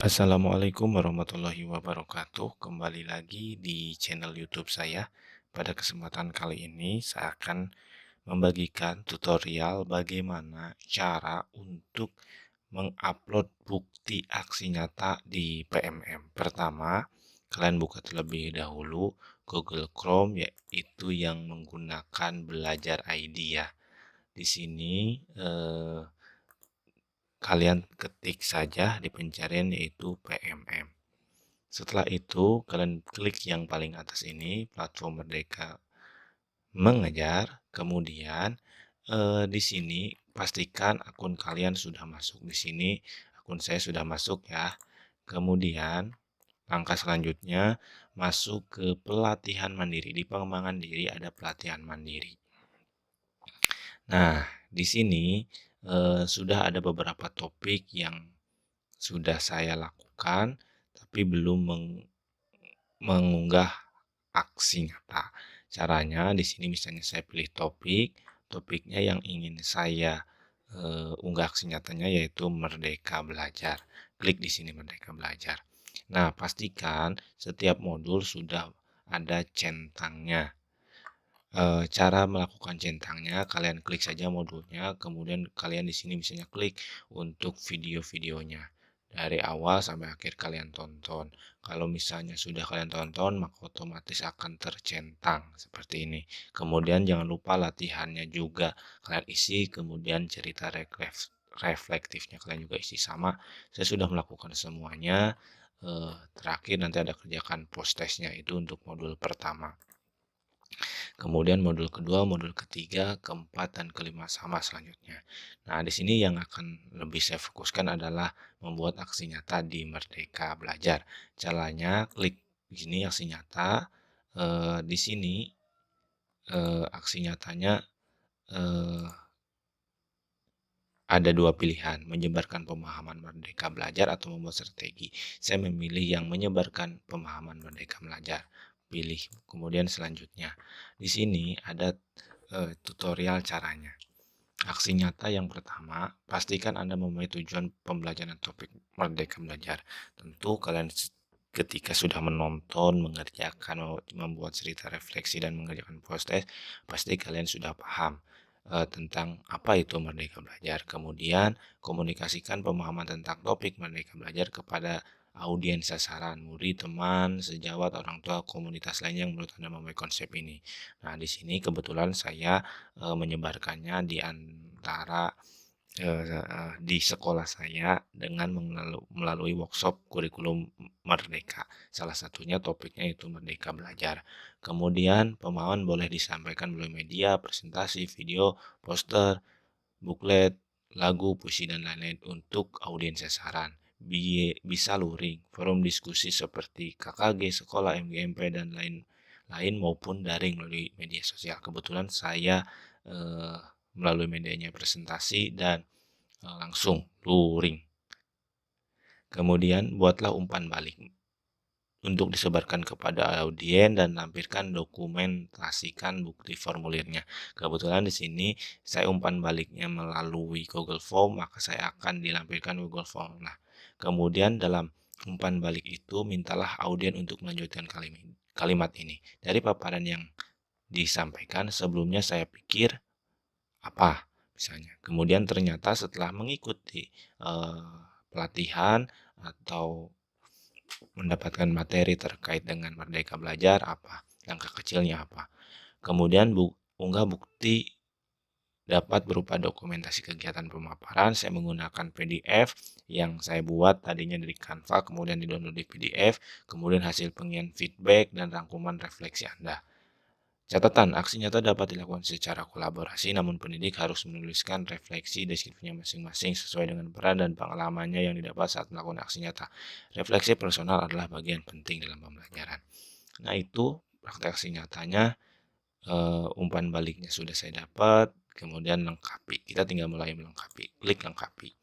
Assalamualaikum warahmatullahi wabarakatuh. Kembali lagi di channel YouTube saya. Pada kesempatan kali ini, saya akan membagikan tutorial bagaimana cara untuk mengupload bukti aksi nyata di PMM. Pertama, kalian buka terlebih dahulu Google Chrome, yaitu yang menggunakan Belajar ID ya. Di sini kalian ketik saja di pencarian yaitu PMM. Setelah itu, kalian klik yang paling atas ini, Platform Merdeka Mengajar. Kemudian, di sini pastikan akun kalian sudah masuk di sini. Akun saya sudah masuk ya. Kemudian, langkah selanjutnya masuk ke pelatihan mandiri. Di pengembangan diri ada pelatihan mandiri. Nah, di sini sudah ada beberapa topik yang sudah saya lakukan, tapi belum mengunggah aksi nyata. Caranya di sini misalnya saya pilih topik, topiknya yang ingin saya unggah aksi nyatanya yaitu Merdeka Belajar. Klik di sini Merdeka Belajar. Nah, pastikan setiap modul sudah ada centangnya. Cara melakukan centangnya, kalian klik saja modulnya, kemudian kalian di sini misalnya klik untuk video-videonya. Dari awal sampai akhir kalian tonton. Kalau misalnya sudah kalian tonton, maka otomatis akan tercentang seperti ini. Kemudian jangan lupa latihannya juga kalian isi, kemudian cerita reflektifnya kalian juga isi sama. Saya sudah melakukan semuanya. Terakhir nanti ada kerjakan post testnya itu untuk modul pertama. Kemudian modul kedua, modul ketiga, keempat, dan kelima sama selanjutnya. Nah, di sini yang akan lebih saya fokuskan adalah membuat aksi nyata di Merdeka Belajar. Caranya klik di sini aksi nyata. Di sini aksi nyatanya eh, ada dua pilihan, menyebarkan pemahaman Merdeka Belajar atau membuat strategi. Saya memilih yang menyebarkan pemahaman Merdeka Belajar. Pilih kemudian selanjutnya. Di sini ada tutorial caranya. Aksi nyata yang pertama, pastikan Anda mempunyai tujuan pembelajaran topik Merdeka Belajar. Tentu kalian ketika sudah menonton, mengerjakan, membuat cerita refleksi dan mengerjakan post test, pasti kalian sudah paham tentang apa itu Merdeka Belajar. Kemudian komunikasikan pemahaman tentang topik Merdeka Belajar kepada audiens sasaran, murid, teman, sejawat, orang tua, komunitas lainnya yang menurut Anda mempunyai konsep ini. Nah, di sini kebetulan saya menyebarkannya di antara di sekolah saya dengan melalui workshop kurikulum Merdeka. Salah satunya topiknya itu Merdeka Belajar. Kemudian pemahaman boleh disampaikan melalui media, presentasi, video, poster, buklet, lagu, puisi, dan lain-lain untuk audiens sasaran. Bisa luring, forum diskusi seperti KKG, sekolah, MGMP, dan lain-lain maupun daring melalui media sosial. Kebetulan saya eh, melalui medianya presentasi dan langsung luring. Kemudian buatlah umpan balik untuk disebarkan kepada audiens dan lampirkan dokumentasikan bukti formulirnya. Kebetulan di sini saya umpan baliknya melalui Google Form, maka saya akan dilampirkan Google Form. Nah, kemudian dalam umpan balik itu mintalah audiens untuk melanjutkan kalimat ini. Dari paparan yang disampaikan sebelumnya saya pikir apa misalnya. Kemudian ternyata setelah mengikuti pelatihan atau mendapatkan materi terkait dengan Merdeka Belajar apa, langkah kecilnya apa. Kemudian unggah bukti dapat berupa dokumentasi kegiatan pemaparan. Saya menggunakan PDF yang saya buat tadinya dari Canva, kemudian di-download di PDF, kemudian hasil pengisian feedback dan rangkuman refleksi Anda. Catatan, aksi nyata dapat dilakukan secara kolaborasi, namun pendidik harus menuliskan refleksi deskripsinya masing-masing sesuai dengan peran dan pengalamannya yang didapat saat melakukan aksi nyata. Refleksi personal adalah bagian penting dalam pembelajaran. Nah, itu praktek aksi nyatanya, umpan baliknya sudah saya dapat, kemudian lengkapi. Kita tinggal mulai melengkapi. Klik lengkapi.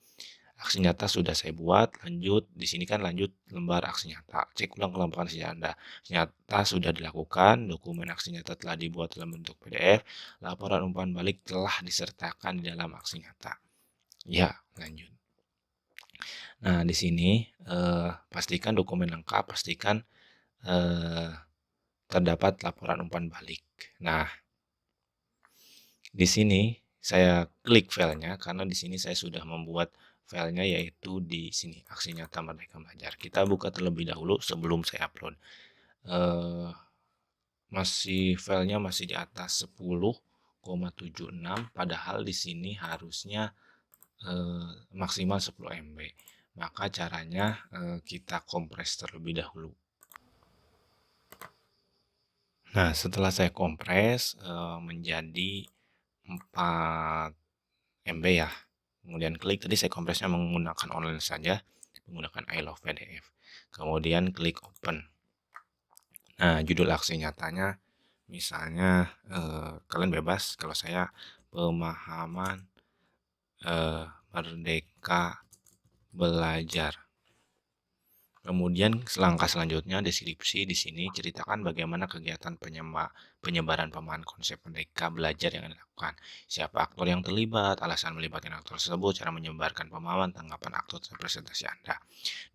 Aksi nyata sudah saya buat, lanjut. Di sini kan lanjut lembar aksi nyata. Cek ulang kelompokan aksi Anda. Aksi nyata sudah dilakukan, dokumen aksi nyata telah dibuat dalam bentuk PDF, laporan umpan balik telah disertakan di dalam aksi nyata. Ya, lanjut. Nah, di sini, pastikan dokumen lengkap, pastikan, eee, terdapat laporan umpan balik. Nah, di sini saya klik filenya karena di sini saya sudah membuat filenya yaitu di sini, aksi nyata Merdeka Belajar. Kita buka terlebih dahulu sebelum saya upload. Eee, filenya masih di atas 10,76 padahal di sini harusnya, maksimal 10 MB. Maka caranya, kita kompres terlebih dahulu. Nah, setelah saya kompres, menjadi 4 MB ya, kemudian klik tadi saya kompresnya menggunakan online saja, menggunakan I Love PDF. Kemudian klik open. Nah, judul aksi nyatanya misalnya, kalian bebas, kalau saya pemahaman, merdeka belajar. Kemudian langkah selanjutnya deskripsi di sini ceritakan bagaimana kegiatan penyebaran pemahaman konsep merdeka belajar yang dilakukan. Siapa aktor yang terlibat, alasan melibatkan aktor tersebut, cara menyebarkan pemahaman, tanggapan aktor dan presentasi Anda.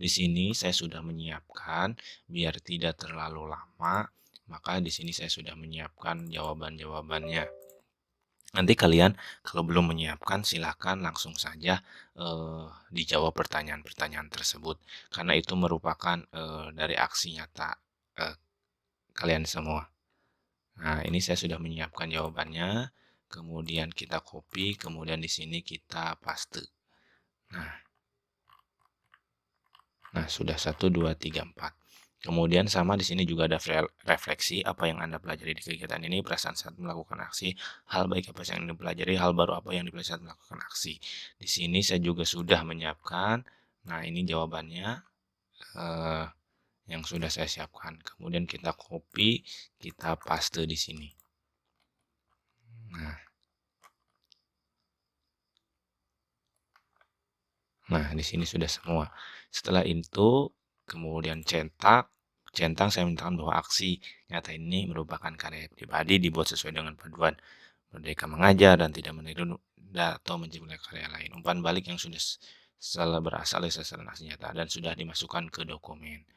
Di sini saya sudah menyiapkan biar tidak terlalu lama, maka di sini saya sudah menyiapkan jawaban-jawabannya. Nanti kalian kalau belum menyiapkan silahkan langsung saja dijawab pertanyaan-pertanyaan tersebut karena itu merupakan dari aksi nyata eh, kalian semua. Nah, ini saya sudah menyiapkan jawabannya, kemudian kita copy, kemudian di sini kita paste. Nah, sudah 1, 2, 3, 4. Kemudian sama di sini juga ada refleksi apa yang Anda pelajari di kegiatan ini, perasaan saat melakukan aksi, hal baik apa yang Anda pelajari, hal baru apa yang dipelajari saat melakukan aksi. Di sini saya juga sudah menyiapkan. Nah, ini jawabannya eh, yang sudah saya siapkan. Kemudian kita copy, kita paste di sini. Nah, di sini sudah semua. Setelah itu, kemudian centang saya mintakan bahwa aksi nyata ini merupakan karya pribadi dibuat sesuai dengan panduan Merdeka Mengajar dan tidak meniru atau menciptakan karya lain. Umpan balik yang sudah berasal dari sasaran aksi nyata dan sudah dimasukkan ke dokumen.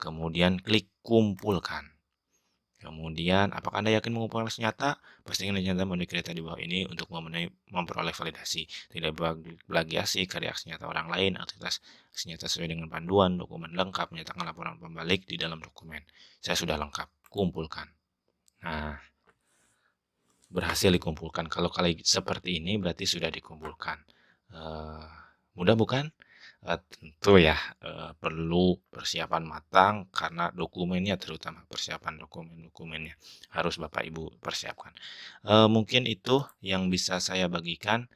Kemudian klik kumpulkan. Kemudian, apakah Anda yakin mengumpulkan aksi nyata? Pastikan Anda nyata memenuhi kriteria di bawah ini untuk memperoleh validasi. Tidak plagiasi karya aksi nyata orang lain, aktivitas aksi nyata sesuai dengan panduan, dokumen lengkap, menyatakan laporan pembalik di dalam dokumen. Saya sudah lengkap, kumpulkan. Nah, berhasil dikumpulkan. Kalau kali seperti ini berarti sudah dikumpulkan. Mudah bukan? Tentu ya, perlu persiapan matang karena dokumennya terutama persiapan dokumennya harus Bapak Ibu persiapkan. Mungkin itu yang bisa saya bagikan,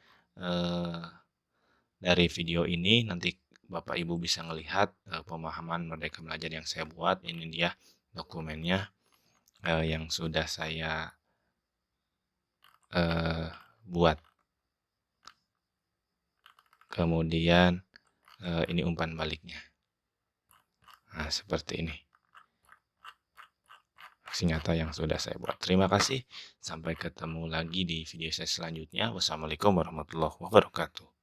dari video ini. Nanti Bapak Ibu bisa melihat, pemahaman Merdeka Belajar yang saya buat. Ini dia dokumennya, yang sudah saya, buat. Kemudian, ini umpan baliknya. Nah, seperti ini aksi nyata yang sudah saya buat. Terima kasih. Sampai ketemu lagi di video saya selanjutnya. Wassalamualaikum warahmatullahi wabarakatuh.